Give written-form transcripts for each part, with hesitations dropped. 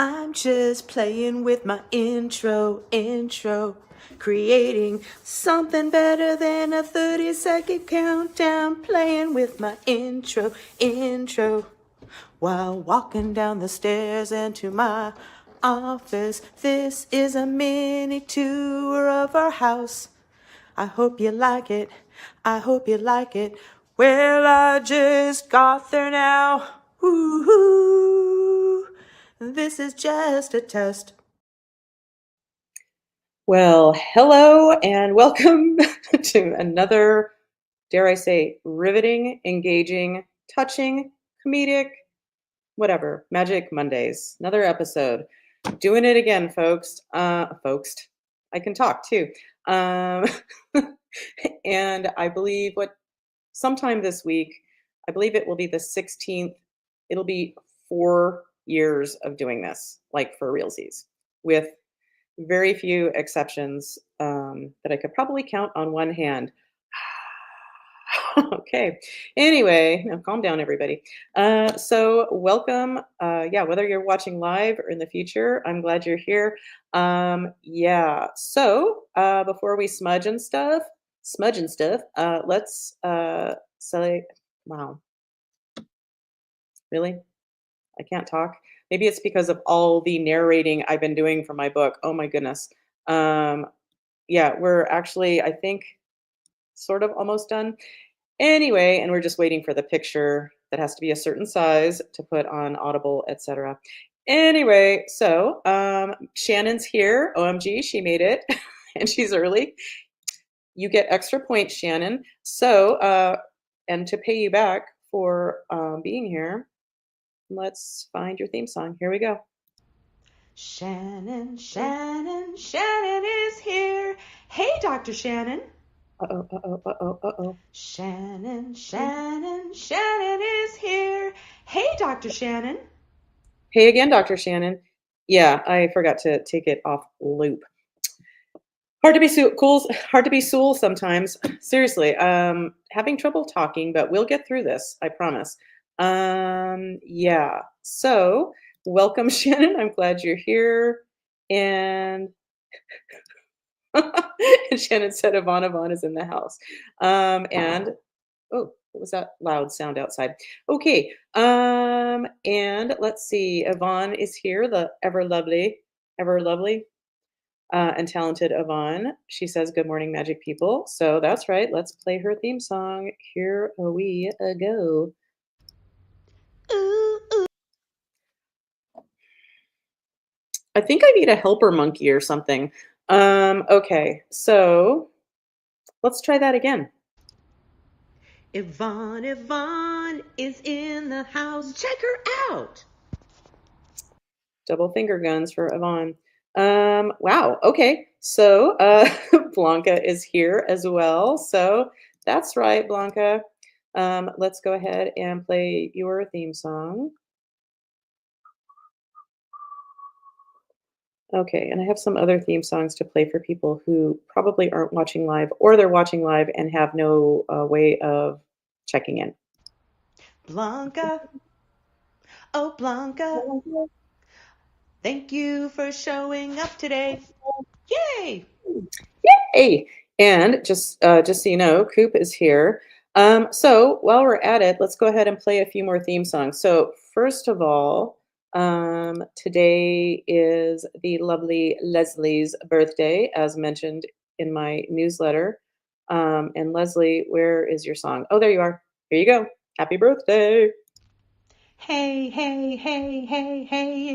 I'm just playing with my intro, creating something better than a 30-second countdown, playing with my intro, while walking down the stairs into my office. This is a mini tour of our house. I hope you like it. I hope you like it. Well, I just got there now. Woo-hoo. This is just a test. Well, hello and welcome to another, dare I say, riveting, engaging, touching, comedic, whatever, Magic Mondays. Another episode. Doing it again, folks. I can talk too. Um, and I believe sometime this week, I believe it will be the 16th. It'll be 4 years of doing this, like for realsies, with very few exceptions that I could probably count on one hand. Okay. Anyway, now calm down, everybody. So welcome. Yeah, whether you're watching live or in the future, I'm glad you're here. Yeah. So before we smudge and stuff, let's say, wow, really? I can't talk. Maybe it's because of all the narrating I've been doing for my book. Oh my goodness. Um, yeah, we're actually, I think, sort of almost done. Anyway, and we're just waiting for the picture that has to be a certain size to put on Audible, etc. Anyway, so Shannon's here. OMG, she made it, and she's early. You get extra points, Shannon. So, and to pay you back for being here, let's find your theme song. Here we go. Shannon is here. Hey, Dr. Shannon. Uh-oh, uh-oh, uh-oh, uh-oh. Shannon is here. Hey, Dr. Shannon. Hey again, Dr. Shannon. Yeah, I forgot to take it off loop. Hard to be Sewell sometimes. Seriously, having trouble talking, but we'll get through this, I promise. Yeah. So, welcome, Shannon. I'm glad you're here. And and Shannon said Yvonne is in the house. And oh, what was that loud sound outside? Okay. And let's see. Yvonne is here, the ever lovely, and talented Yvonne. She says, "Good morning, magic people." So that's right. Let's play her theme song. Here we go. Ooh, ooh. I think I need a helper monkey or something. Okay, so let's try that again. Yvonne is in the house. Check her out. Double finger guns for Yvonne. Wow. Okay. So Blanca is here as well. So that's right, Blanca. Let's go ahead and play your theme song. Okay, and I have some other theme songs to play for people who probably aren't watching live, or they're watching live and have no way of checking in. Blanca. Oh, Blanca. Thank you for showing up today. Yay! Yay! And just so you know, Koop is here. So while we're at it, let's go ahead and play a few more theme songs. So first of all, today is the lovely Leslie's birthday, as mentioned in my newsletter. And Leslie, where is your song? Oh, there you are. Here you go. Happy birthday. Hey,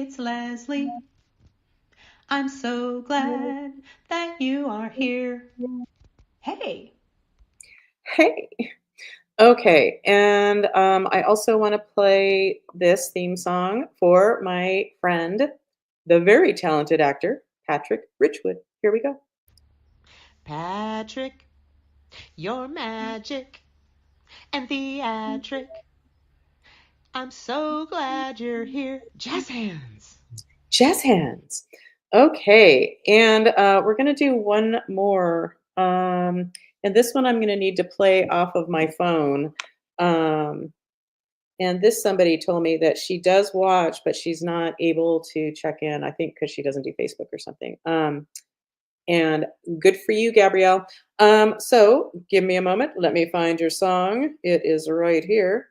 it's Leslie. I'm so glad that you are here. Hey. Okay, and I also want to play this theme song for my friend, the very talented actor, Patrick Richwood. Here we go. Patrick, you're magic and theatric. I'm so glad you're here. Jazz hands. Jazz hands. Okay, and we're going to do one more. And this one I'm going to need to play off of my phone. And this somebody told me that she does watch, but she's not able to check in, I think because she doesn't do Facebook or something. And good for you, Gabrielle. So give me a moment. Let me find your song. It is right here.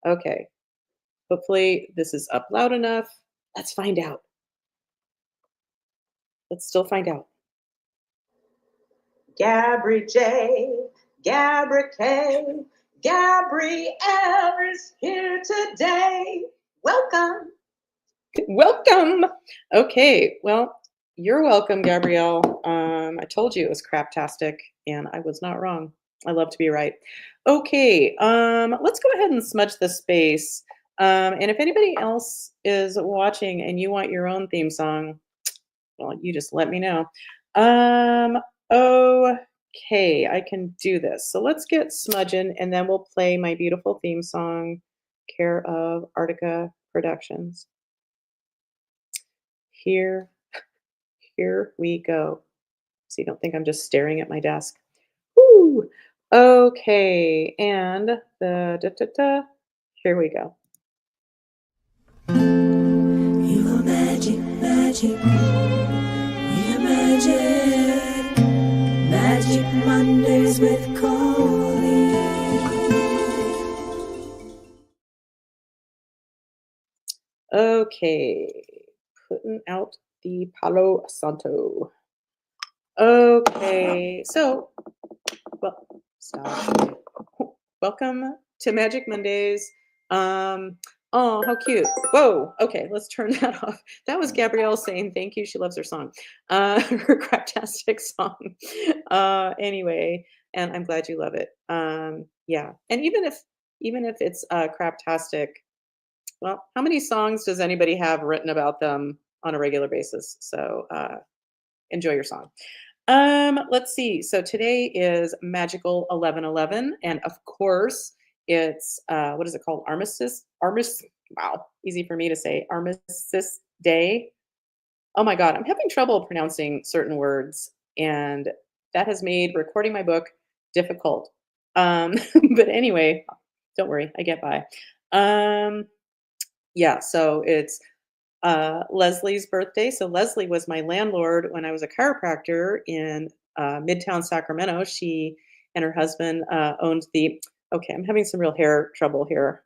Okay. Hopefully this is up loud enough. Let's find out. Let's still find out. Gabri J, Gabri K, Gabrielle is here today. Welcome. Welcome. Okay, well, you're welcome, Gabrielle. I told you it was craptastic, and I was not wrong. I love to be right. Okay, let's go ahead and smudge the space. And if anybody else is watching and you want your own theme song, well, you just let me know. Um, okay, I can do this. So let's get smudging, and then we'll play my beautiful theme song, care of Artica Productions. Here, here we go. So you don't think I'm just staring at my desk. Woo! Okay, and the here we go. You are magic, magic. We are magic. Magic Mondays with Colleen. Okay, putting out the Palo Santo. Okay, so, well, stop. Welcome to Magic Mondays. Oh, how cute. Whoa. Okay, let's turn that off. That was Gabrielle saying thank you. She loves her song. Her craptastic song. Anyway, and I'm glad you love it. Yeah. And even if it's craptastic, well, how many songs does anybody have written about them on a regular basis? So enjoy your song. Let's see. So today is Magical 11/11, and of course, it's what is it called? Armistice. Wow, easy for me to say. Armistice Day. Oh my God, I'm having trouble pronouncing certain words, and that has made recording my book difficult. Um, but anyway, don't worry, I get by. Um, yeah, so it's Leslie's birthday. So Leslie was my landlord when I was a chiropractor in Midtown Sacramento. She and her husband owned the. Okay, I'm having some real hair trouble here.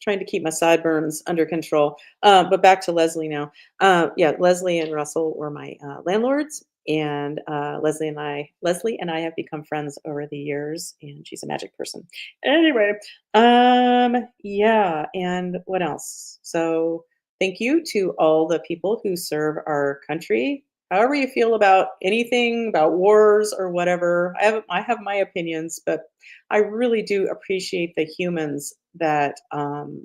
Trying to keep my sideburns under control. But back to Leslie now. Yeah, Leslie and Russell were my landlords, and Leslie and I have become friends over the years, and she's a magic person. Anyway, yeah, and what else? So thank you to all the people who serve our country. However you feel about anything about wars or whatever, I have my opinions, but I really do appreciate the humans that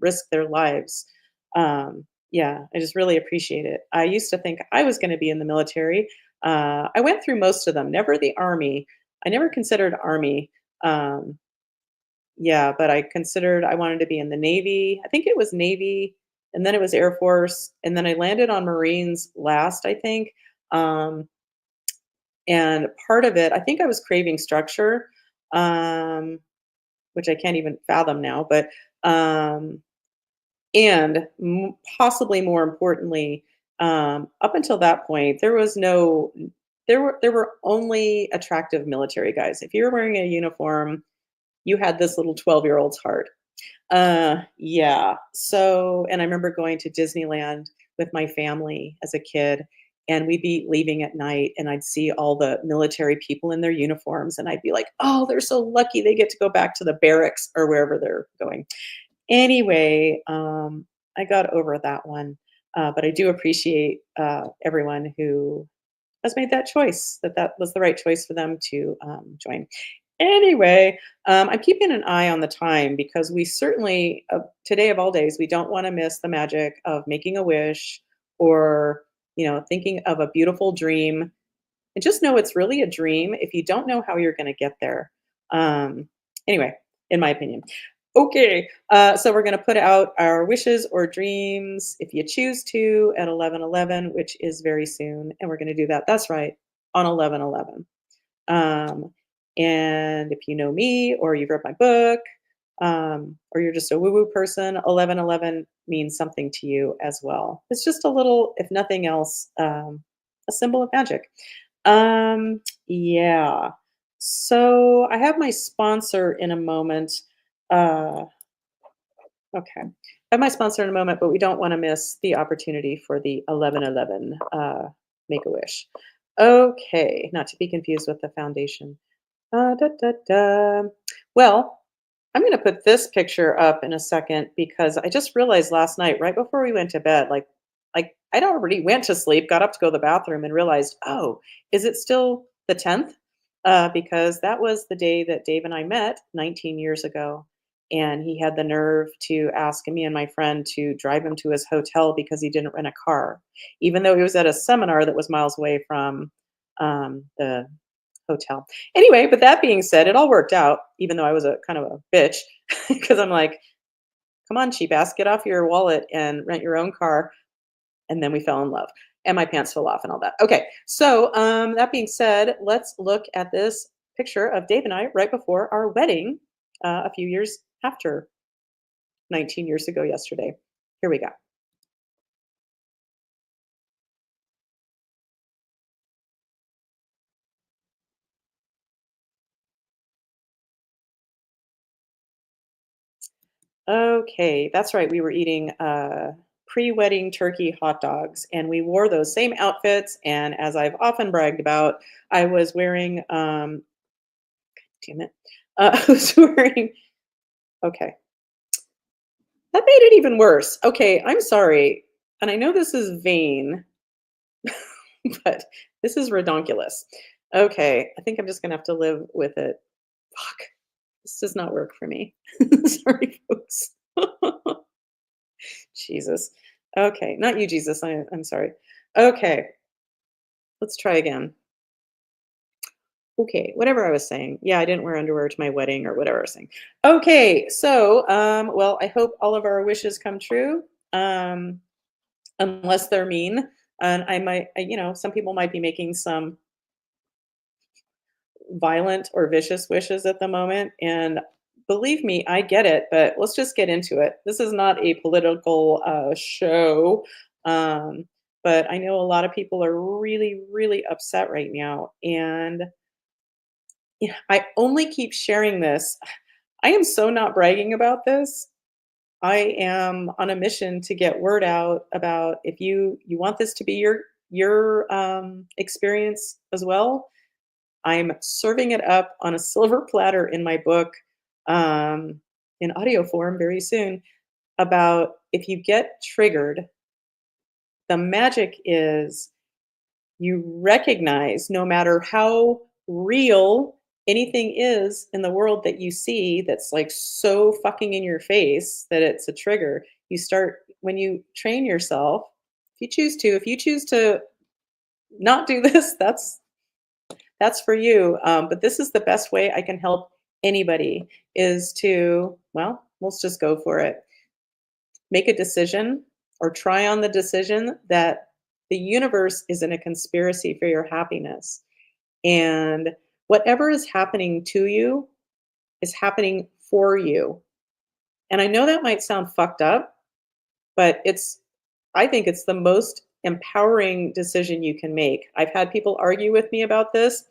risk their lives. Yeah, I just really appreciate it. I used to think I was going to be in the military. I went through most of them, never the army. I never considered army. Um, yeah, but I considered I wanted to be in the Navy. I think it was Navy, and then it was Air Force, and then I landed on Marines last, I think. Um, and part of it, I think I was craving structure. Um, which I can't even fathom now. But um, and possibly more importantly, up until that point, there were only attractive military guys. If you were wearing a uniform, you had this little 12-year-old's heart. Yeah. So, and I remember going to Disneyland with my family as a kid, and we'd be leaving at night, and I'd see all the military people in their uniforms, and I'd be like, "Oh, they're so lucky they get to go back to the barracks or wherever they're going." Anyway, I got over that one, but I do appreciate everyone who has made that choice, that was the right choice for them to join. Anyway, I'm keeping an eye on the time because we certainly, today of all days, we don't want to miss the magic of making a wish or, thinking of a beautiful dream. And just know it's really a dream if you don't know how you're going to get there. Um, anyway, in my opinion. Okay, so we're going to put out our wishes or dreams if you choose to at 11/11, which is very soon. And we're going to do that. That's right, on 11/11. And if you know me or you've read my book, or you're just a woo woo person, 1111 means something to you as well. It's just a little, if nothing else, a symbol of magic. Yeah. So I have my sponsor in a moment. Uh, okay. I have my sponsor in a moment, but we don't want to miss the opportunity for the 1111 Make a Wish. Okay. Not to be confused with the foundation. Da, da, da. Well, I'm going to put this picture up in a second because I just realized last night, right before we went to bed, like I'd already went to sleep, got up to go to the bathroom, and realized, oh, is it still the 10th? Because that was the day that Dave and I met 19 years ago, and he had the nerve to ask me and my friend to drive him to his hotel because he didn't rent a car, even though he was at a seminar that was miles away from the hotel. Anyway, but that being said, it all worked out, even though I was a kind of a bitch because I'm like, come on, cheap ass, get off your wallet and rent your own car. And then we fell in love and my pants fell off and all that. Okay. So that being said, let's look at this picture of Dave and I right before our wedding a few years after 19 years ago yesterday. Here we go. Okay, that's right. We were eating pre-wedding turkey hot dogs, and we wore those same outfits. And as I've often bragged about, I was wearing, damn it, I was wearing. Okay, that made it even worse. Okay, I'm sorry, and I know this is vain, but this is redonkulous. Okay, I think I'm just gonna have to live with it. Fuck, this does not work for me. Sorry, folks. Jesus. Okay, not you, Jesus. I'm sorry. Okay, let's try again. Okay, whatever I was saying. Yeah, I didn't wear underwear to my wedding or whatever I was saying. Okay, so well, I hope all of our wishes come true. Unless they're mean, and some people might be making some violent or vicious wishes at the moment, and believe me, I get it. But let's just get into it. This is not a political show. Um, but I know a lot of people are really, really upset right now. And yeah, I only keep sharing this. I am so not bragging about this. I am on a mission to get word out about if you want this to be your experience as well. I'm serving it up on a silver platter in my book, um, in audio form very soon. About if you get triggered, the magic is you recognize no matter how real anything is in the world that you see that's like so fucking in your face that it's a trigger. You start when you train yourself, if you choose to not do this, that's for you. But this is the best way I can help anybody is to, well, let's just go for it. Make a decision or try on the decision that the universe is in a conspiracy for your happiness. And whatever is happening to you is happening for you. And I know that might sound fucked up, but I think it's the most empowering decision you can make. I've had people argue with me about this.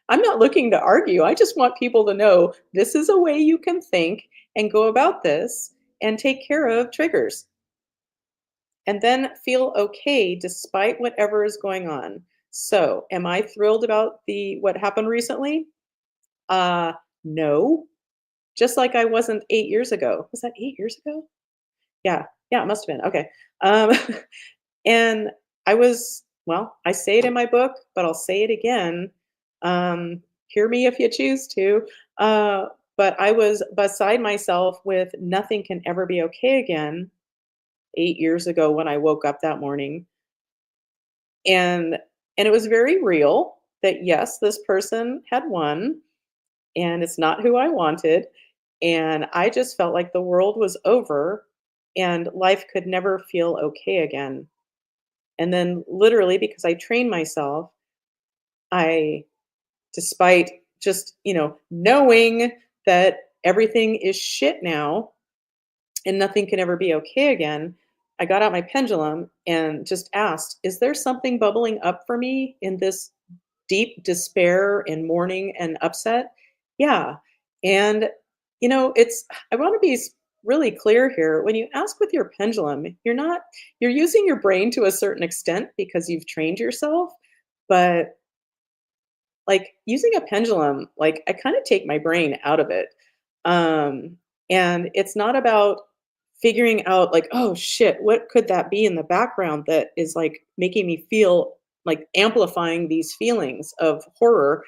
I'm not looking to argue. I just want people to know this is a way you can think and go about this and take care of triggers and then feel okay despite whatever is going on. So, am I thrilled about the what happened recently? Uh, no. Just like I wasn't 8 years ago. Was that 8 years ago? Yeah. Yeah, it must have been. Okay. Um, and I say it in my book, but I'll say it again. Hear me if you choose to. Uh, but I was beside myself with nothing can ever be okay again 8 years ago when I woke up that morning. And it was very real that yes, this person had won and it's not who I wanted. And I just felt like the world was over and life could never feel okay again. And then, literally, because I trained myself, I, despite just, knowing that everything is shit now and nothing can ever be okay again, I got out my pendulum and just asked, is there something bubbling up for me in this deep despair and mourning and upset? Yeah. And, I want to be really clear here. When you ask with your pendulum, you're using your brain to a certain extent because you've trained yourself. But like using a pendulum, like I kind of take my brain out of it. Um, and it's not about figuring out like, oh shit, what could that be in the background that is like making me feel like amplifying these feelings of horror.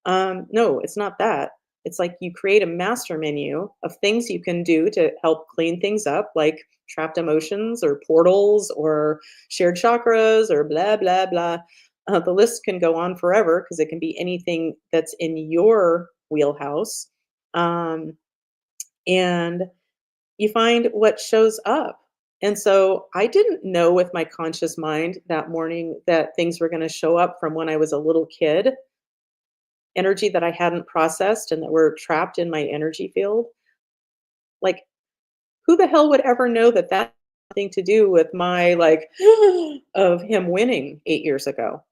No, it's not that. It's like you create a master menu of things you can do to help clean things up, like trapped emotions or portals or shared chakras or blah, blah, blah. The list can go on forever because it can be anything that's in your wheelhouse. Um, and you find what shows up. And so I didn't know with my conscious mind that morning that things were going to show up from when I was a little kid, energy that I hadn't processed and that were trapped in my energy field. Like, who the hell would ever know that that had nothing to do with my like of him winning 8 years ago?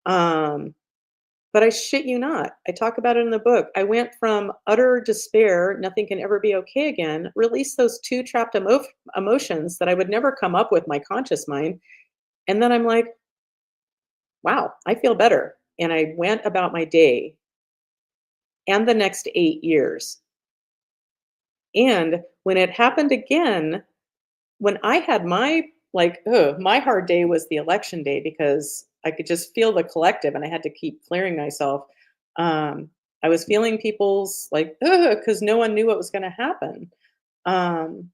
Um, But I shit you not, I talk about it in the book. I went from utter despair, nothing can ever be okay again, release those 2 trapped emotions that I would never come up with my conscious mind, and then I'm like, "Wow, I feel better." And I went about my day and the next 8 years. And when it happened again, when I had my hard day was the election day because I could just feel the collective and I had to keep clearing myself. Um, I was feeling people's like, because no one knew what was going to happen. Um,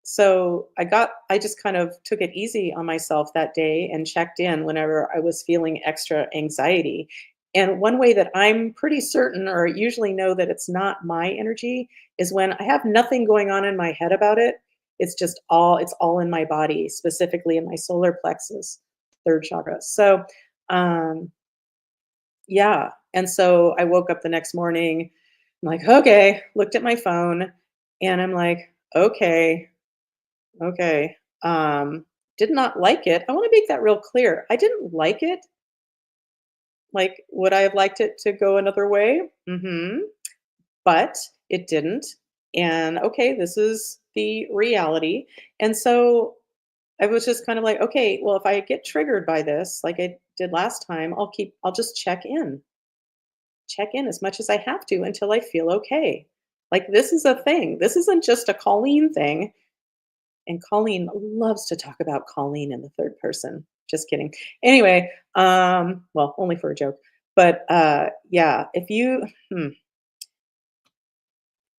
so I just kind of took it easy on myself that day and checked in whenever I was feeling extra anxiety. And one way that I'm pretty certain or usually know that it's not my energy is when I have nothing going on in my head about it. It's all in my body, specifically in my solar plexus, third chakra. So yeah. And so I woke up the next morning, I'm like, okay, looked at my phone and I'm like, okay, okay. Did not like it. I want to make that real clear. I didn't like it. Like, would I have liked it to go another way? But it didn't. And okay, this is the reality. And so I was just kind of like, okay, well, if I get triggered by this, like I did last time, I'll just check in as much as I have to until I feel okay. Like this is a thing. This isn't just a Colleen thing. And Colleen loves to talk about Colleen in the third person. Just kidding. Anyway, well, only for a joke. But yeah, if you,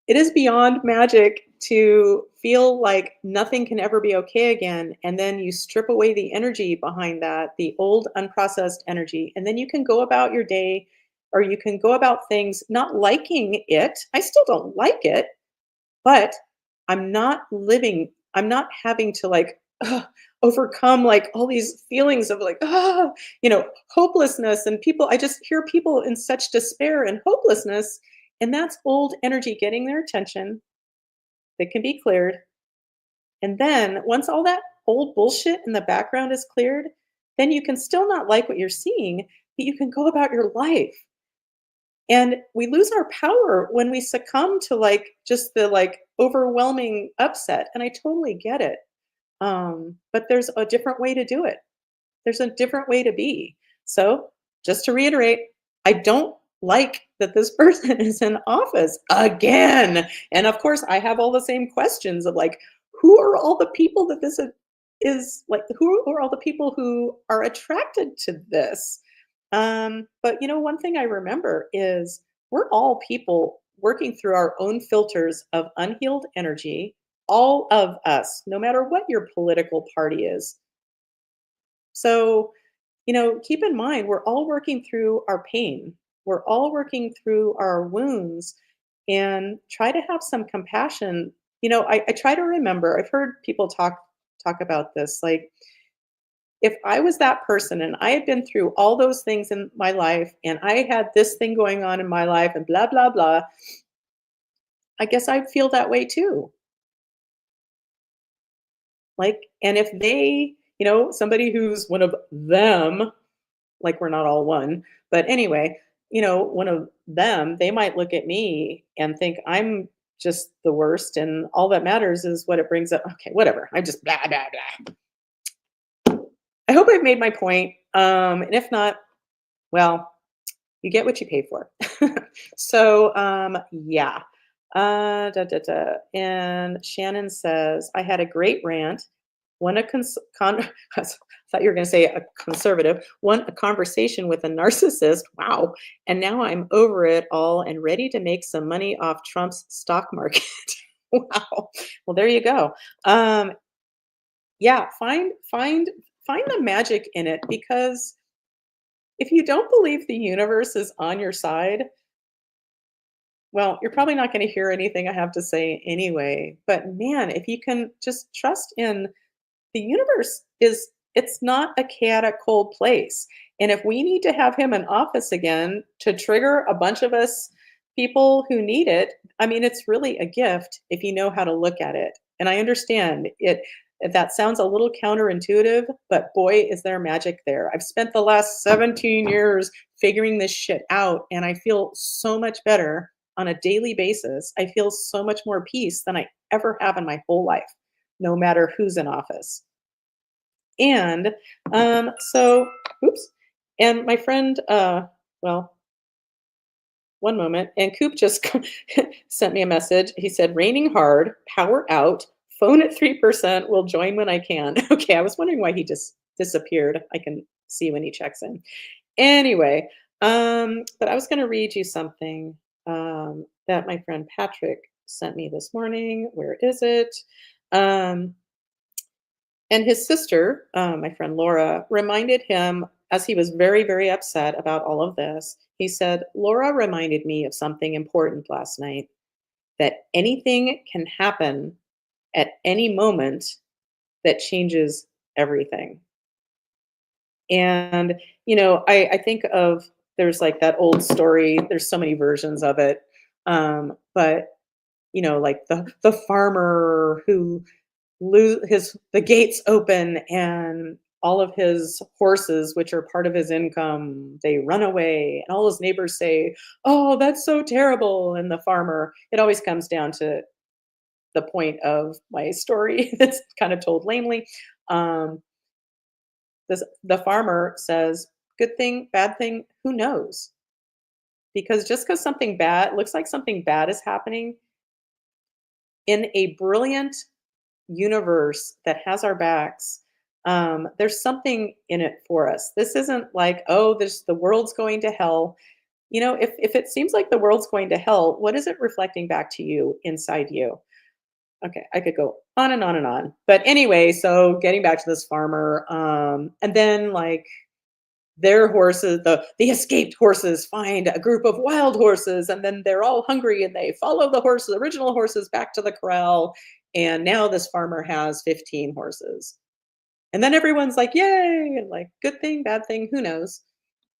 it is beyond magic to feel like nothing can ever be okay again. And then you strip away the energy behind that, the old unprocessed energy. And then you can go about your day or you can go about things not liking it. I still don't like it, but I'm not having to like overcome like all these feelings of like, hopelessness. And I just hear people in such despair and hopelessness. And that's old energy getting their attention that can be cleared. And then once all that old bullshit in the background is cleared, then you can still not like what you're seeing, but you can go about your life. And we lose our power when we succumb to like just the like overwhelming upset. And I totally get it. But there's a different way to do it. There's a different way to be. So, just to reiterate, I don't like that this person is in office again. And of course, I have all the same questions of like, who are all the people that this is like, who are all the people who are attracted to this? But one thing I remember is we're all people working through our own filters of unhealed energy, all of us, no matter what your political party is. So, keep in mind, we're all working through our pain. We're all working through our wounds and try to have some compassion. I try to remember, I've heard people talk about this. Like, if I was that person and I had been through all those things in my life and I had this thing going on in my life and blah, blah, blah, I guess I feel that way too. Like, and if they, somebody who's one of them, like we're not all one, but anyway, one of them, they might look at me and think I'm just the worst, and all that matters is what it brings up. Okay, whatever. I just blah blah blah. I hope I've made my point. And if not, well, you get what you pay for. So, yeah. And Shannon says, I had a great rant. One, I thought you were going to say a conservative, one, a conversation with a narcissist. Wow. And now I'm over it all and ready to make some money off Trump's stock market. Wow. Well, there you go. Yeah, find the magic in it, because if you don't believe the universe is on your side, well, you're probably not going to hear anything I have to say anyway. But man, if you can just trust in the universe, it's not a chaotic cold place. And if we need to have him in office again to trigger a bunch of us people who need it, I mean, it's really a gift if you know how to look at it. And I understand it. That sounds a little counterintuitive, but boy, is there magic there. I've spent the last 17 years figuring this shit out, and I feel so much better on a daily basis. I feel so much more peace than I ever have in my whole life, no matter who's in office. And so, oops. And my friend, well, one moment. And Koop just sent me a message. He said, raining hard, power out, phone at 3%, will join when I can. Okay, I was wondering why he just disappeared. I can see when he checks in. Anyway, but I was going to read you something that my friend Patrick sent me this morning. Where is it? And his sister, my friend Laura, reminded him as he was very, very upset about all of this. He said, Laura reminded me of something important last night, that anything can happen at any moment that changes everything. And, I think of, there's like that old story, there's so many versions of it. But, like the farmer who the gates open, and all of his horses, which are part of his income, they run away, and all his neighbors say, oh, that's so terrible. And the farmer, it always comes down to the point of my story that's kind of told lamely. um, the farmer says, good thing, bad thing, who knows? Because just because something bad looks like something bad is happening in a brilliant universe that has our backs, there's something in it for us. This isn't like, oh, the world's going to hell. If it seems like the world's going to hell, what is it reflecting back to you inside you? Okay, I could go on and on and on. But anyway, so getting back to this farmer, and then like their horses, the escaped horses find a group of wild horses, and then they're all hungry and they follow the original horses back to the corral. And now this farmer has 15 horses. And then everyone's like, yay, and like, good thing, bad thing, who knows?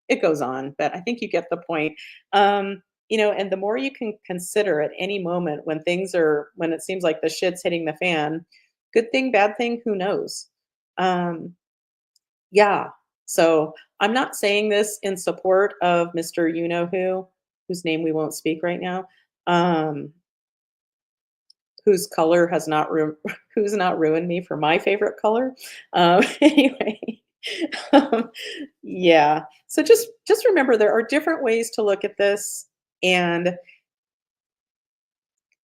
It goes on, but I think you get the point. And the more you can consider at any moment when it seems like the shit's hitting the fan, good thing, bad thing, who knows? Yeah. So I'm not saying this in support of Mr. You know who, whose name we won't speak right now, whose color has not who's not ruined me for my favorite color. Anyway, yeah. So just remember there are different ways to look at this, and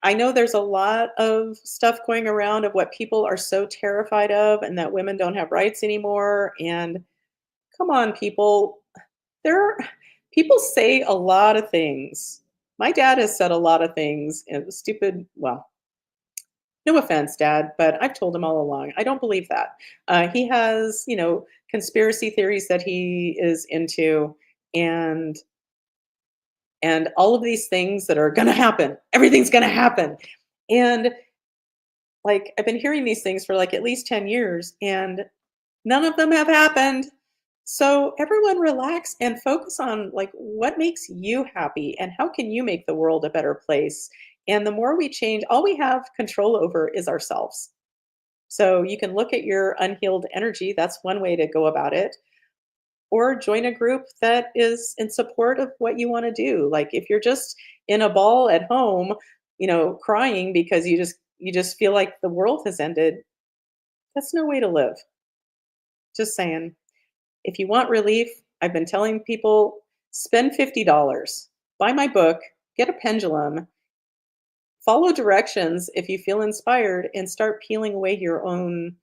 I know there's a lot of stuff going around of what people are so terrified of, and that women don't have rights anymore. And come on, people. People say a lot of things. My dad has said a lot of things, and stupid, well, no offense, Dad, but I've told him all along, I don't believe that. He has, conspiracy theories that he is into, and all of these things that are going to happen. Everything's going to happen. And like, I've been hearing these things for like at least 10 years, and none of them have happened. So everyone relax and focus on like what makes you happy and how can you make the world a better place. And the more we change, all we have control over is ourselves. So you can look at your unhealed energy. That's one way to go about it. Or join a group that is in support of what you want to do. Like if you're just in a ball at home, crying because you just feel like the world has ended, that's no way to live. Just saying. If you want relief, I've been telling people spend $50, buy my book, get a pendulum, follow directions if you feel inspired, and start peeling away your own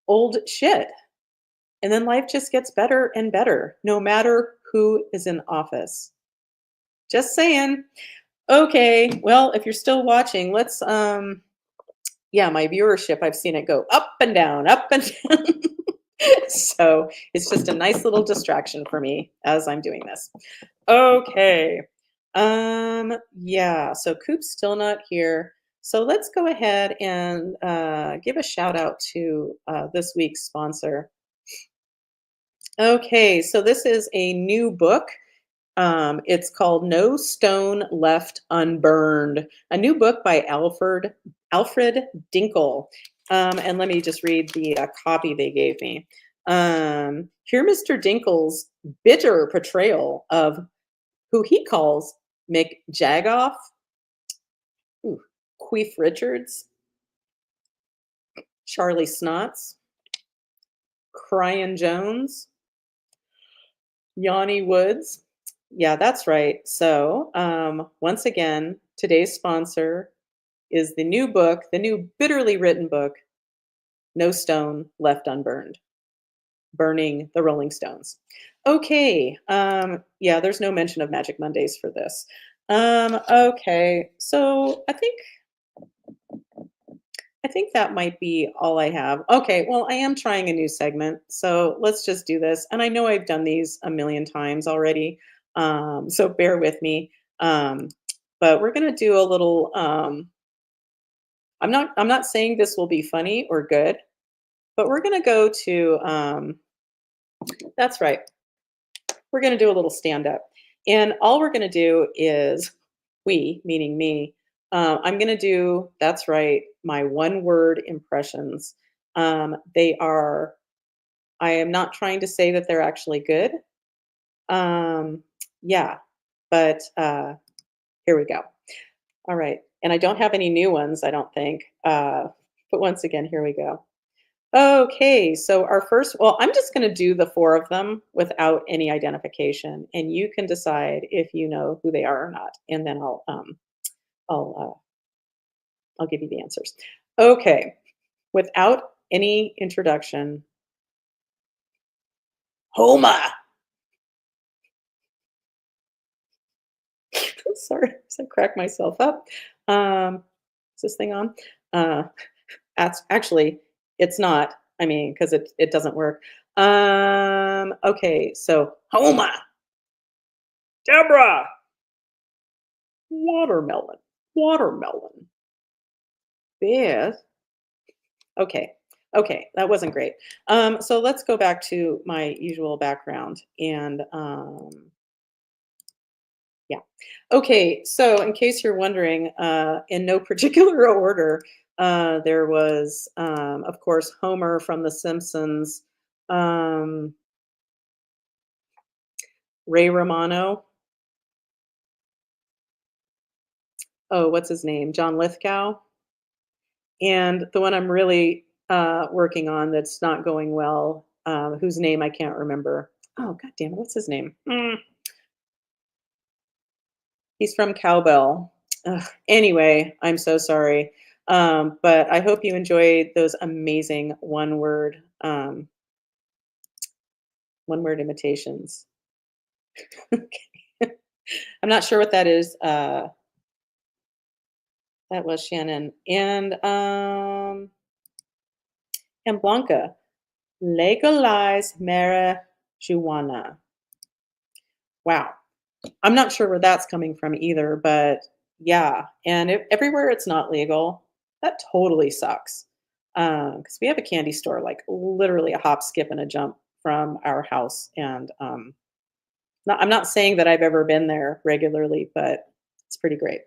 old shit. And then life just gets better and better, no matter who is in office. Just saying. Okay, well, if you're still watching, let's yeah, my viewership, I've seen it go up and down. So it's just a nice little distraction for me as I'm doing this. Okay. Yeah, so Koop's still not here. So let's go ahead and give a shout out to this week's sponsor. Okay, so this is a new book. It's called No Stone Left Unburned, a new book by Alfred Dinkle. And let me just read the copy they gave me. Hear Mr. Dinkle's bitter portrayal of who he calls Mick Jagoff, Queef Richards, Charlie Snots, Cryan Jones, Yanni Woods. Yeah, that's right. So, once again, today's sponsor is the new book, the new bitterly written book, No Stone Left Unburned, Burning the Rolling Stones. Okay. Yeah, there's no mention of Magic Mondays for this. Okay. So I think that might be all I have. Okay, well, I am trying a new segment, so let's just do this. And I know I've done these a million times already, so bear with me. But we're gonna do a little. I'm not saying this will be funny or good, but we're gonna go to. That's right. We're gonna do a little stand up, and all we're gonna do is we, meaning me. I'm going to do, that's right, my one word impressions. They are, I am not trying to say that they're actually good. Yeah, but here we go. All right. And I don't have any new ones, I don't think. But once again, here we go. Okay, so our first, well, I'm just going to do the four of them without any identification, and you can decide if you know who they are or not, and then I'll I'll give you the answers. Okay, without any introduction, Homa. Sorry, I crack myself up. Is this thing on? Uh, actually, it's not. I mean, because it doesn't work. Okay, so Homa, Deborah, watermelon, watermelon, Beth. Okay. Okay, that wasn't great. So let's go back to my usual background and yeah. Okay, so in case you're wondering, in no particular order, there was, of course, Homer from The Simpsons, um, Ray Romano. Oh, what's his name? John Lithgow. And the one I'm really working on that's not going well, whose name I can't remember. Oh, God damn it, what's his name? He's from Cowbell. Ugh, anyway, I'm so sorry. But I hope you enjoyed those amazing one word imitations. Okay. I'm not sure what that is. That was Shannon. And Blanca. Legalize marijuana. Wow. I'm not sure where that's coming from either, but yeah. And everywhere it's not legal, that totally sucks. Because we have a candy store like literally a hop, skip, and a jump from our house. And I'm not saying that I've ever been there regularly, but it's pretty great.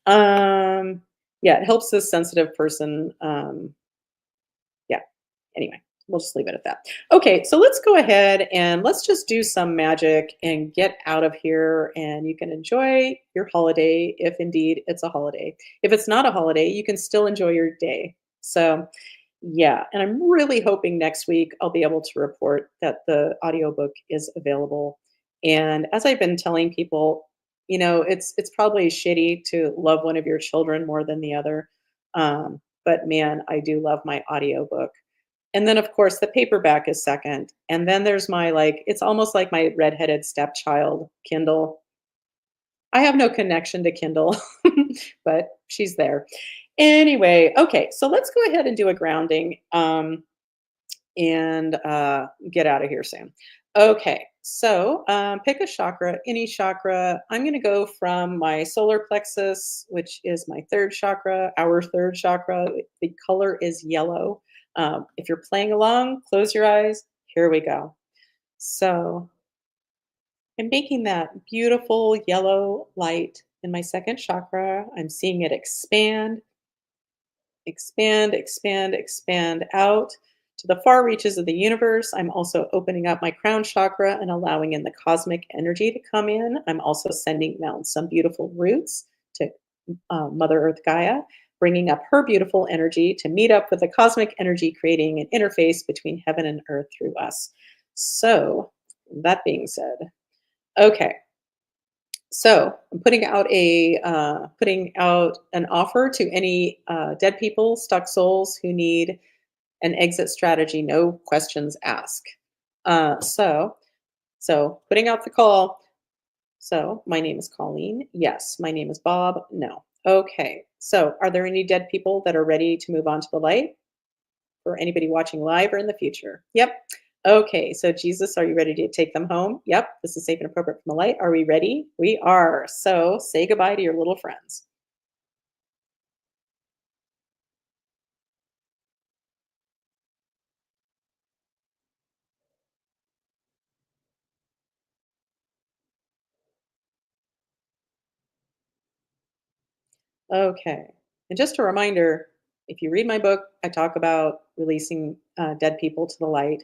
Um, yeah, it helps this sensitive person. Yeah. Anyway, we'll just leave it at that. Okay, so let's go ahead and let's just do some magic and get out of here. And you can enjoy your holiday if indeed it's a holiday. If it's not a holiday, you can still enjoy your day. So, yeah, and I'm really hoping next week I'll be able to report that the audiobook is available. And as I've been telling people, it's probably shitty to love one of your children more than the other. But man, I do love my audiobook. And then, of course, the paperback is second, and then there's my, like it's almost like my redheaded stepchild, Kindle. I have no connection to Kindle, but she's there. Anyway, okay, so let's go ahead and do a grounding, and get out of here soon. Okay, so, pick a chakra, any chakra. I'm gonna go from my solar plexus, which is my 3rd chakra, our 3rd chakra. The color is yellow. If you're playing along, close your eyes. Here we go. So, I'm making that beautiful yellow light in my 2nd chakra. I'm seeing it expand, expand, expand, expand out to the far reaches of the universe. I'm also opening up my crown chakra and allowing in the cosmic energy to come in. I'm also sending down some beautiful roots to Mother Earth Gaia, bringing up her beautiful energy to meet up with the cosmic energy, creating an interface between heaven and earth through us. So, that being said, okay. So I'm putting out an offer to any dead people, stuck souls who need an exit strategy, no questions asked. Uh, so so putting out the call. So my name is Colleen. Yes. My name is Bob. No. Okay. So are there any dead people that are ready to move on to the light? For anybody watching live or in the future? Yep. Okay, so Jesus, are you ready to take them home? Yep, this is safe and appropriate from the light. Are we ready? We are. So say goodbye to your little friends. Okay. And just a reminder, if you read my book, I talk about releasing dead people to the light,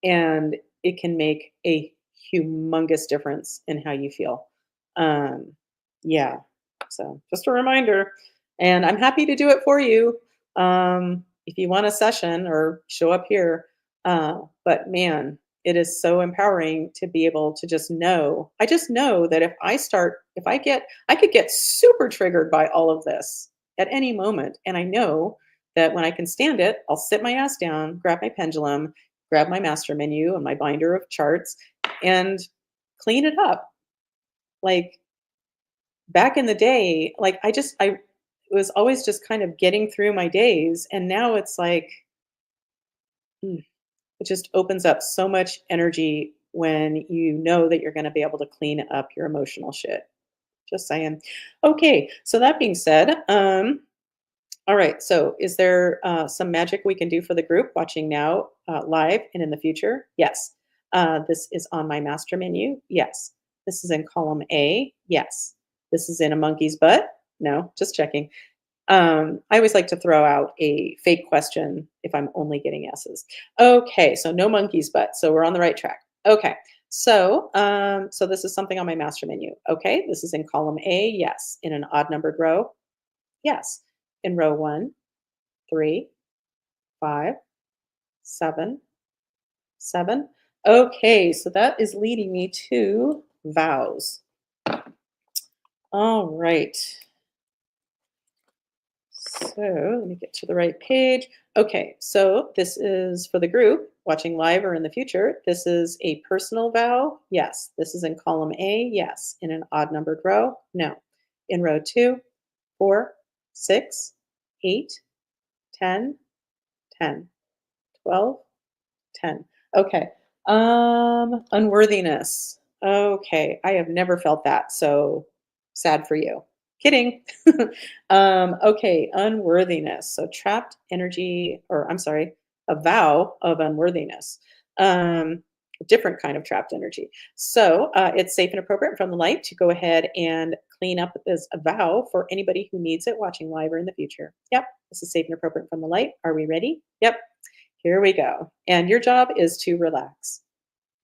and it can make a humongous difference in how you feel. Um, yeah. So just a reminder, and I'm happy to do it for you if you want a session or show up here. But man, it is so empowering to be able to just know. I just know that I could get super triggered by all of this at any moment, and I know that when I can stand it, I'll sit my ass down, grab my pendulum, grab my master menu and my binder of charts and clean it up. Like back in the day, like I was always just kind of getting through my days. And now it's like, mm, it just opens up so much energy when you know that you're going to be able to clean up your emotional shit. Just saying. Okay. So that being said, all right. So, is there some magic we can do for the group watching now, live and in the future? Yes. This is on my master menu. Yes. This is in column A. Yes. This is in a monkey's butt. No, just checking. I always like to throw out a fake question if I'm only getting yeses. Okay, so no monkey's butt. So we're on the right track. Okay. So this is something on my master menu. Okay, this is in column A. Yes. In an odd numbered row. Yes. In row 1, 3, 5, 7, 7. Okay, so that is leading me to vows. All right. So let me get to the right page. Okay, so this is for the group watching live or in the future. This is a personal vow. Yes. This is in column A. Yes. In an odd numbered row. No. In row 2, 4, 6, 8, 10, 10, 12, 10. Okay. Unworthiness. Okay. I have never felt that. So sad for you. Kidding. Okay. Unworthiness. So trapped energy, or I'm sorry, a vow of unworthiness. Um, a different kind of trapped energy. So it's safe and appropriate from the light to go ahead and clean up this vow for anybody who needs it watching live or in the future. Yep, this is safe and appropriate from the light. Are we ready? Yep, here we go. And your job is to relax.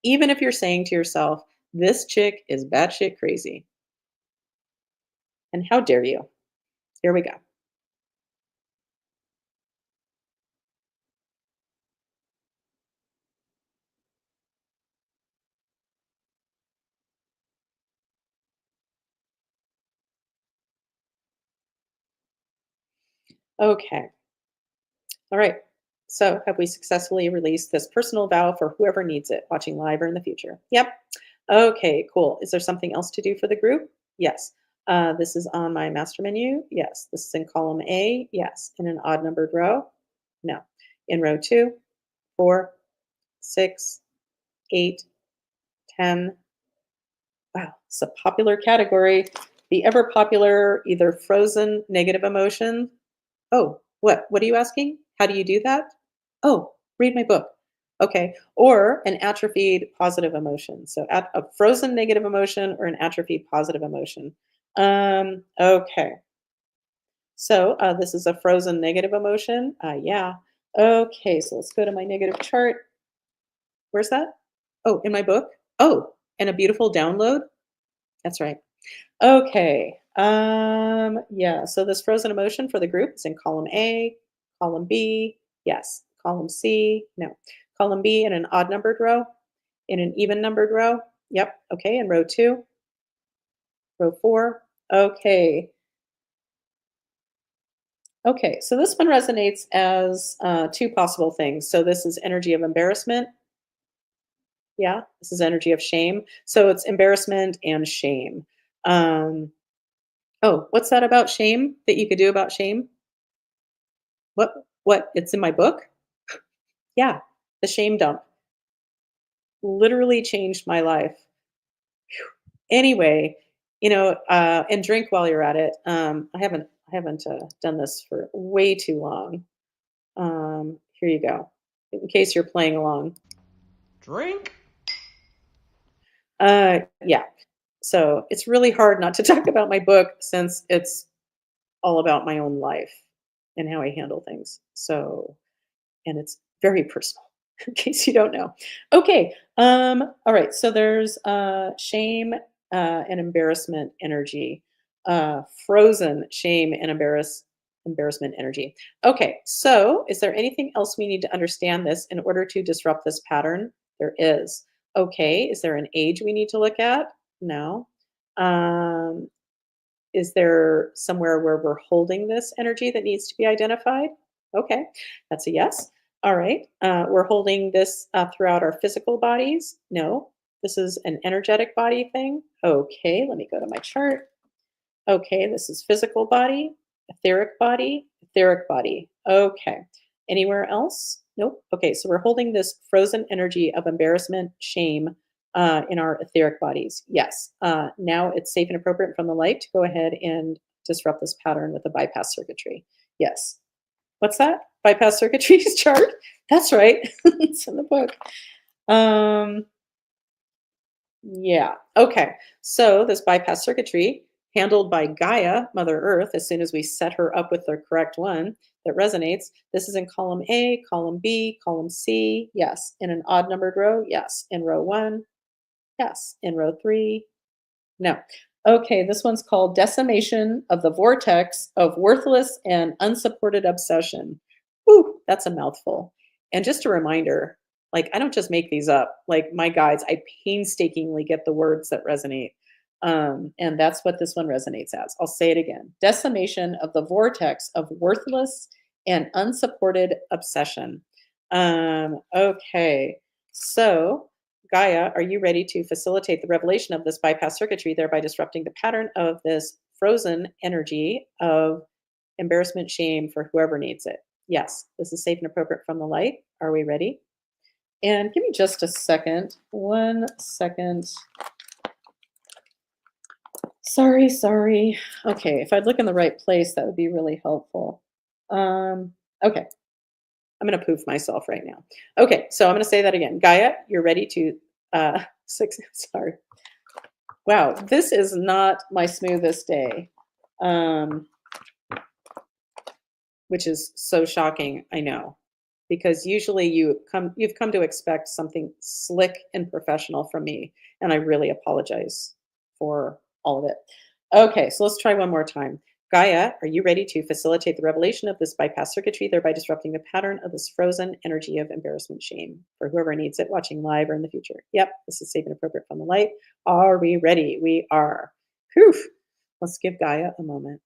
Even if you're saying to yourself, this chick is batshit crazy. And how dare you? Here we go. Okay. All right. So, have we successfully released this personal vow for whoever needs it, watching live or in the future? Yep. Okay, cool. Is there something else to do for the group? Yes. This is on my master menu. Yes. This is in column A. Yes. In an odd numbered row? No. In row 2, 4, 6, 8, 10. Wow, it's a popular category. The ever popular either frozen negative emotion. Oh, what? What are you asking? How do you do that? Oh, read my book. Okay. Or an atrophied positive emotion. So a frozen negative emotion or an atrophied positive emotion. Okay. So this is a frozen negative emotion. Yeah. Okay. So let's go to my negative chart. Where's that? Oh, in my book. Oh, and a beautiful download. That's right. Okay. Yeah. So this frozen emotion for the group is in column A, column B, yes. Column C, no. Column B in an odd numbered row, in an even numbered row. Yep. Okay. In row 2, row 4. Okay. Okay. So this one resonates as two possible things. So this is energy of embarrassment. Yeah. This is energy of shame. So it's embarrassment and shame. Um, oh, what's that about shame that you could do about shame? What? It's in my book? Yeah, the shame dump literally changed my life. Anyway, and drink while you're at it. I haven't done this for way too long. Here you go, in case you're playing along. Drink? Yeah. So it's really hard not to talk about my book since it's all about my own life and how I handle things. So, and it's very personal, in case you don't know. Okay. All right. So there's shame and embarrassment energy, frozen shame and embarrassment energy. Okay. So is there anything else we need to understand this in order to disrupt this pattern? There is. Okay. Is there an age we need to look at? No. Um, is there somewhere where we're holding this energy that needs to be identified? Okay, that's a yes. All right. We're holding this throughout our physical bodies? No. This is an energetic body thing? Okay, let me go to my chart. Okay, this is physical body, etheric body, etheric body. Okay. Anywhere else? Nope. Okay, so we're holding this frozen energy of embarrassment, shame in our etheric bodies. Yes. Now it's safe and appropriate from the light to go ahead and disrupt this pattern with a bypass circuitry. Yes. What's that? Bypass circuitries chart? That's right. It's in the book. Yeah. Okay. So this bypass circuitry handled by Gaia, Mother Earth, as soon as we set her up with the correct one that resonates, this is in column A, column B, column C. Yes. In an odd numbered row. Yes. In row 1. Yes. In row 3. No. Okay. This one's called Decimation of the Vortex of Worthless and Unsupported Obsession. Whew, that's a mouthful. And just a reminder, like, I don't just make these up. Like, my guides, I painstakingly get the words that resonate. And that's what this one resonates as. I'll say it again. Decimation of the vortex of worthless and unsupported obsession. Okay. So, Gaia, are you ready to facilitate the revelation of this bypass circuitry, thereby disrupting the pattern of this frozen energy of embarrassment, shame for whoever needs it? Yes, this is safe and appropriate from the light. Are we ready? And give me just a second. 1 second. Sorry. Okay, if I'd look in the right place, that would be really helpful. Okay. I'm going to poof myself right now. Okay, so I'm going to say that again. Gaia, you're ready to sorry. Wow, this is not my smoothest day. Um, which is so shocking, I know. Because usually you've come to expect something slick and professional from me, and I really apologize for all of it. Okay, so let's try one more time. Gaia, are you ready to facilitate the revelation of this bypass circuitry, thereby disrupting the pattern of this frozen energy of embarrassment shame for whoever needs it watching live or in the future? Yep, this is safe and appropriate from the light. Are we ready? We are. Whew. Let's give Gaia a moment.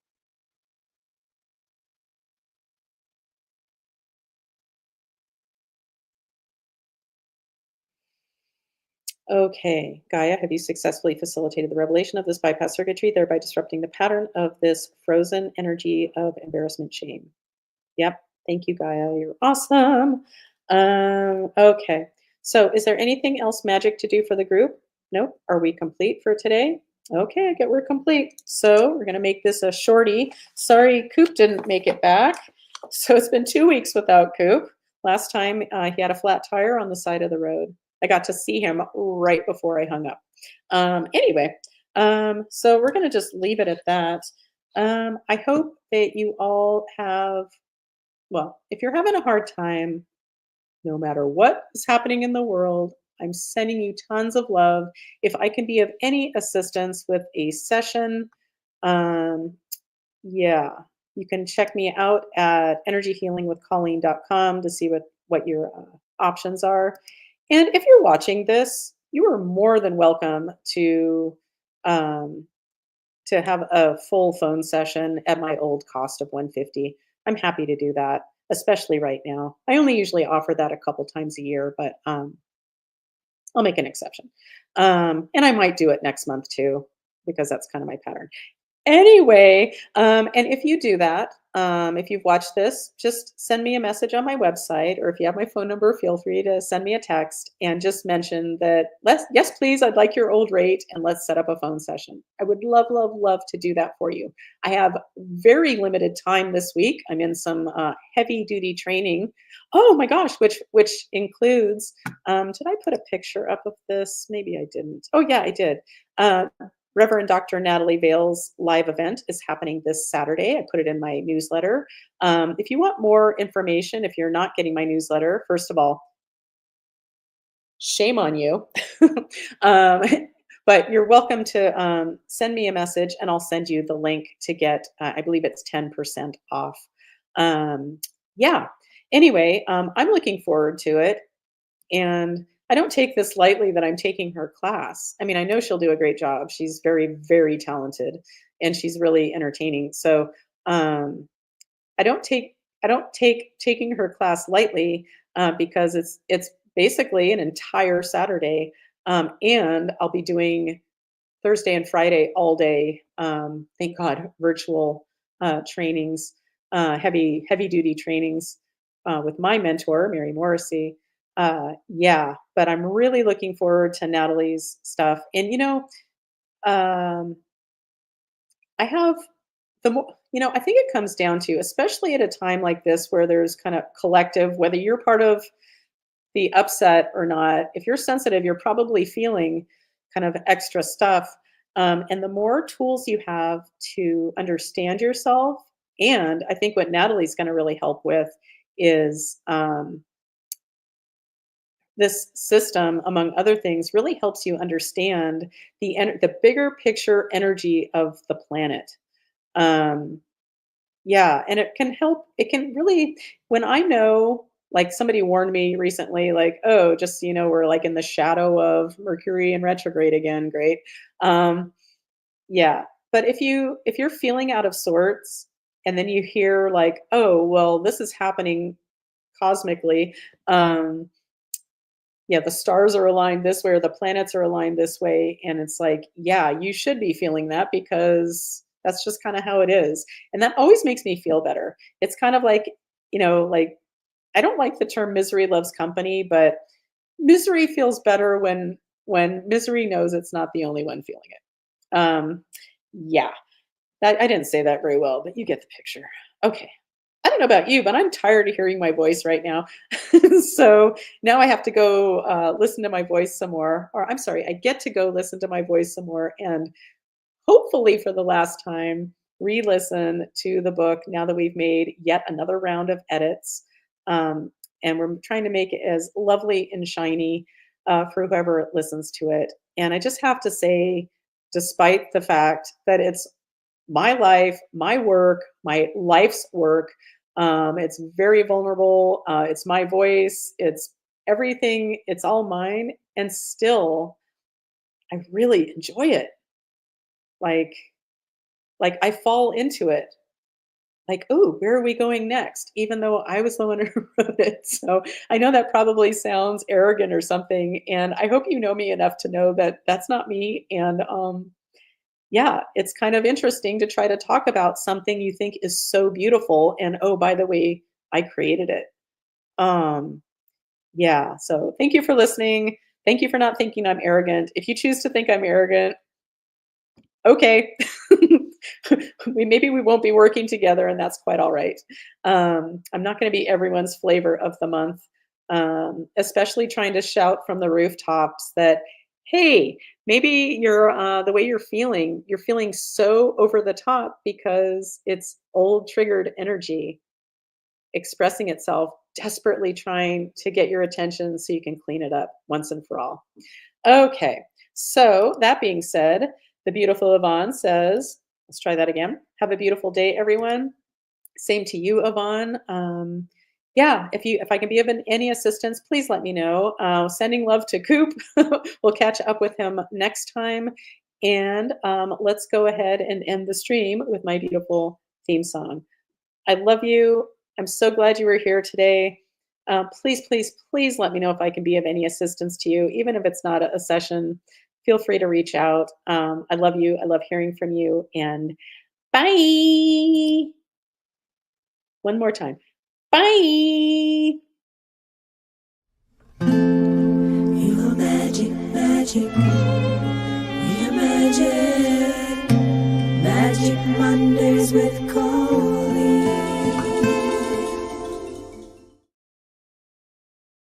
Okay, Gaia, have you successfully facilitated the revelation of this bypass circuitry, thereby disrupting the pattern of this frozen energy of embarrassment shame? Yep. Thank you, Gaia. You're awesome. Okay. So, is there anything else magic to do for the group? Nope. Are we complete for today? Okay, I get we're complete. So, we're going to make this a shorty. Sorry, Koop didn't make it back. So, it's been 2 weeks without Koop. Last time he had a flat tire on the side of the road. I got to see him right before I hung up. Anyway, so we're going to just leave it at that. I hope that you all have, well, if you're having a hard time, no matter what is happening in the world, I'm sending you tons of love. If I can be of any assistance with a session, um, yeah, you can check me out at energyhealingwithcolleen.com to see what your options are. And if you're watching this, you are more than welcome um, to have a full phone session at my old cost of 150. I'm happy to do that, especially right now. I only usually offer that a couple times a year, but I'll make an exception. And I might do it next month too, because that's kind of my pattern. Anyway, and if you do that, if you've watched this, just send me a message on my website, or if you have my phone number, feel free to send me a text and just mention that, yes, please, I'd like your old rate and let's set up a phone session. I would love, love, love to do that for you. I have very limited time this week. I'm in some heavy duty training. Oh my gosh, which includes, did I put a picture up of this? Maybe I didn't. Oh yeah, I did. Reverend Dr. Natalie Vale's live event is happening this Saturday. I put it in my newsletter. If you want more information, if you're not getting my newsletter, first of all, shame on you. um, but you're welcome to send me a message and I'll send you the link to get, I believe it's 10% off. Yeah. Anyway, I'm looking forward to it. And I don't take this lightly that I'm taking her class. I mean, I know she'll do a great job. She's very, very talented and she's really entertaining. So I don't take taking her class lightly because it's basically an entire Saturday. And I'll be doing Thursday and Friday all day. Thank God, virtual trainings, heavy duty trainings with my mentor, Mary Morrissey. Yeah, but I'm really looking forward to Natalie's stuff. And I have the more, I think it comes down to, especially at a time like this where there's kind of collective, whether you're part of the upset or not, if you're sensitive, you're probably feeling kind of extra stuff. And the more tools you have to understand yourself, and I think what Natalie's going to really help with is this system, among other things, really helps you understand the bigger picture energy of the planet. Um, yeah, and it can help. It can really, when I know, like somebody warned me recently, like, oh, just so you know, we're like in the shadow of Mercury in retrograde again. Great. Um, yeah, but if you're feeling out of sorts, and then you hear like, oh, well, this is happening cosmically. Yeah, the stars are aligned this way or the planets are aligned this way. And it's like, yeah, you should be feeling that because that's just kind of how it is. And that always makes me feel better. It's kind of like, like I don't like the term misery loves company, but misery feels better when misery knows it's not the only one feeling it. Yeah, I didn't say that very well, but you get the picture. Okay. I don't know about you, but I'm tired of hearing my voice right now. So now I have to go listen to my voice some more. Or I'm sorry, I get to go listen to my voice some more and hopefully for the last time, re-listen to the book now that we've made yet another round of edits. Um, and we're trying to make it as lovely and shiny for whoever listens to it. And I just have to say, despite the fact that it's my life, my work, my life's work, it's very vulnerable. It's my voice. It's everything. It's all mine. And still, I really enjoy it. Like, like I fall into it. Like, "Oh, where are we going next?" Even though I was the one who wrote it. So, I know that probably sounds arrogant or something, and I hope you know me enough to know that that's not me, and, yeah, it's kind of interesting to try to talk about something you think is so beautiful, and, oh, by the way, I created it. Um, yeah, so thank you for listening. Thank you for not thinking I'm arrogant. If you choose to think I'm arrogant, okay. Maybe we won't be working together, and that's quite all right. I'm not going to be everyone's flavor of the month, especially trying to shout from the rooftops that, hey, maybe you're the way you're feeling so over the top because it's old triggered energy expressing itself, desperately trying to get your attention so you can clean it up once and for all. Okay, so that being said, the beautiful Yvonne says, let's try that again. Have a beautiful day, everyone. Same to you, Yvonne. Yeah, if I can be of any assistance, please let me know. Sending love to Koop. We'll catch up with him next time. And let's go ahead and end the stream with my beautiful theme song. I love you. I'm so glad you were here today. Please, please, please let me know if I can be of any assistance to you, even if it's not a session. Feel free to reach out. I love you. I love hearing from you. And bye. One more time. Bye. You are magic, magic. We are magic. Magic Mondays with Koop.